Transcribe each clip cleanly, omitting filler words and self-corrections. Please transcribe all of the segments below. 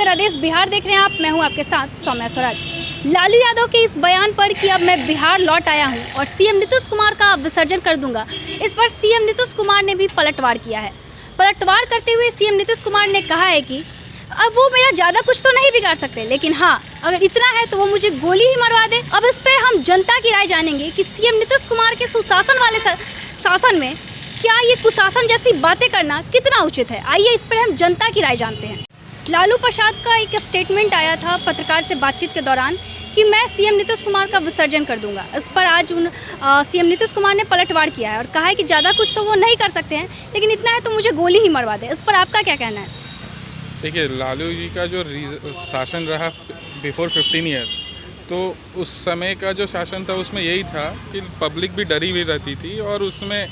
गणादेश बिहार देख रहे हैं आप, मैं हूं आपके साथ सौम्या स्वराज। लालू यादव के इस बयान पर कि अब मैं बिहार लौट आया हूं और सीएम नीतीश कुमार का विसर्जन कर दूंगा, इस पर सीएम नीतीश कुमार ने भी पलटवार किया है। पलटवार करते हुए सीएम नीतीश कुमार ने कहा है कि अब वो मेरा ज़्यादा कुछ तो नहीं बिगाड़ सकते, लेकिन हाँ, अगर इतना है तो वो मुझे गोली ही मरवा दे। अब इस पर हम जनता की राय जानेंगे कि सीएम नीतीश कुमार के सुशासन वाले शासन में क्या ये कुशासन जैसी बातें करना कितना उचित है। आइए इस पर हम जनता की राय जानते हैं। लालू प्रसाद का एक स्टेटमेंट आया था पत्रकार से बातचीत के दौरान कि मैं सीएम नीतीश कुमार का विसर्जन कर दूंगा। इस पर आज सीएम नीतीश कुमार ने पलटवार किया है और कहा है कि ज़्यादा कुछ तो वो नहीं कर सकते हैं, लेकिन इतना है तो मुझे गोली ही मरवा दे। इस पर आपका क्या कहना है? देखिए, लालू जी का जो शासन रहा बिफोर 15 ईयर्स, तो उस समय का जो शासन था उसमें यही था कि पब्लिक भी डरी हुई रहती थी और उसमें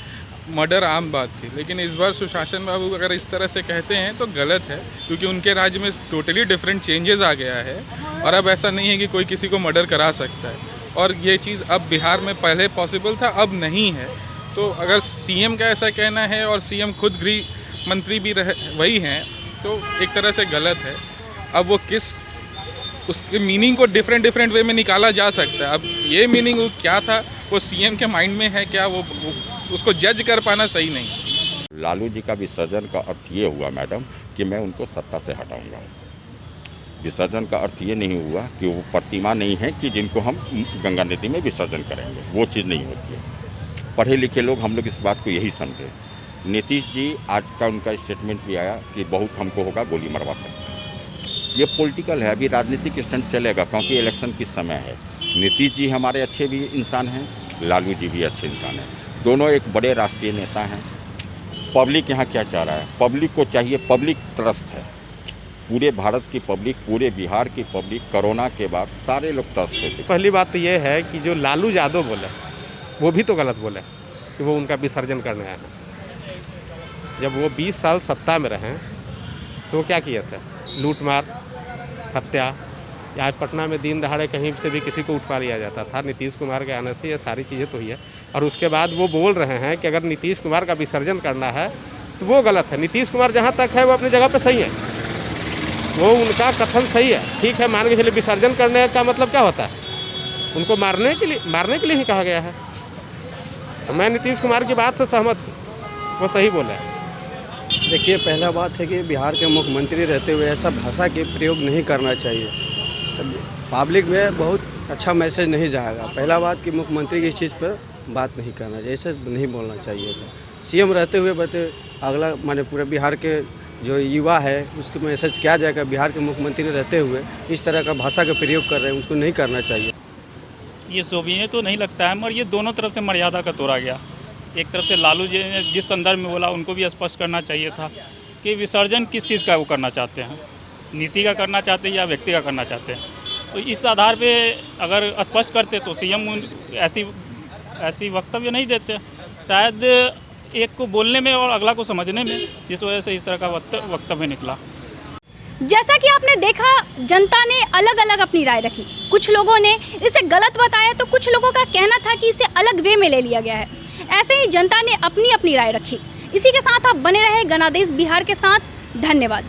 मर्डर आम बात थी। लेकिन इस बार सुशासन बाबू अगर इस तरह से कहते हैं तो गलत है, क्योंकि उनके राज्य में टोटली डिफरेंट चेंजेस आ गया है और अब ऐसा नहीं है कि कोई किसी को मर्डर करा सकता है। और ये चीज़ अब बिहार में पहले पॉसिबल था, अब नहीं है। तो अगर सीएम का ऐसा कहना है और सीएम खुद गृह मंत्री भी वही हैं, तो एक तरह से गलत है। अब वो उसके मीनिंग को डिफरेंट वे में निकाला जा सकता है। अब ये मीनिंग क्या था वो सीएम के माइंड में है क्या, वो उसको जज कर पाना सही नहीं। लालू जी का विसर्जन का अर्थ ये हुआ मैडम कि मैं उनको सत्ता से हटाऊंगा। विसर्जन का अर्थ ये नहीं हुआ कि वो प्रतिमा नहीं है कि जिनको हम गंगा नदी में विसर्जन करेंगे, वो चीज़ नहीं होती है। पढ़े लिखे लोग हम लोग इस बात को यही समझे। नीतीश जी आज का उनका स्टेटमेंट भी आया कि बहुत हमको होगा, गोली मरवा सकते हैं। ये पॉलिटिकल है, अभी राजनीतिक स्टंट चलेगा क्योंकि इलेक्शन की समय है। नीतीश जी हमारे अच्छे भी इंसान हैं, लालू जी भी अच्छे इंसान हैं, दोनों एक बड़े राष्ट्रीय नेता हैं। पब्लिक यहाँ क्या चाह रहा है? पब्लिक को चाहिए, पब्लिक त्रस्त है। पूरे भारत की पब्लिक, पूरे बिहार की पब्लिक कोरोना के बाद सारे लोग त्रस्त हो चुके। पहली बात तो ये है कि जो लालू यादव बोले वो भी तो गलत बोले कि वो उनका विसर्जन करने आए हैं। जब वो 20 साल सत्ता में रहे तो क्या किए थे? लूटमार, हत्या, या पटना में दिन दहाड़े कहीं से भी किसी को उठवा लिया जाता था। नीतीश कुमार के आने से ये सारी चीज़ें तो ही है। और उसके बाद वो बोल रहे हैं कि अगर नीतीश कुमार का विसर्जन करना है तो वो गलत है। नीतीश कुमार जहाँ तक है वो अपनी जगह पे सही है, वो उनका कथन सही है, ठीक है। मान के चलिए विसर्जन करने का मतलब क्या होता है? उनको मारने के लिए ही कहा गया है। तो मैं नीतीश कुमार की बात से सहमत हूँ, वो सही बोले हैं। देखिए, पहला बात है कि बिहार के मुख्यमंत्री रहते हुए ऐसा भाषा के प्रयोग नहीं करना चाहिए। पब्लिक में बहुत अच्छा मैसेज नहीं जाएगा। पहला बात कि मुख्यमंत्री की इस चीज़ पर बात नहीं करना चाहिए, ऐसे नहीं बोलना चाहिए था। सीएम रहते हुए अगला माने पूरे बिहार के जो युवा है उसको मैसेज क्या जाएगा? बिहार के मुख्यमंत्री रहते हुए इस तरह का भाषा का प्रयोग कर रहे हैं, उसको नहीं करना चाहिए। ये शोभनीय तो नहीं लगता है, मगर ये दोनों तरफ से मर्यादा का तोड़ा गया। एक तरफ से लालू जी ने जिस संदर्भ में बोला उनको भी स्पष्ट करना चाहिए था कि विसर्जन किस चीज़ का वो करना चाहते हैं, नीति का करना चाहते हैं या व्यक्ति का करना चाहते हैं। तो इस आधार पे अगर स्पष्ट करते तो सीएम ऐसी वक्तव्य नहीं देते। शायद एक को बोलने में और अगला को समझने में, जिस वजह से इस तरह का वक्तव्य निकला। जैसा कि आपने देखा, जनता ने अलग अलग अपनी राय रखी। कुछ लोगों ने इसे गलत बताया तो कुछ लोगों का कहना था कि इसे अलग वे में ले लिया गया है। ऐसे ही जनता ने अपनी अपनी राय रखी। इसी के साथ आप बने रहे गणादेश बिहार के साथ। धन्यवाद।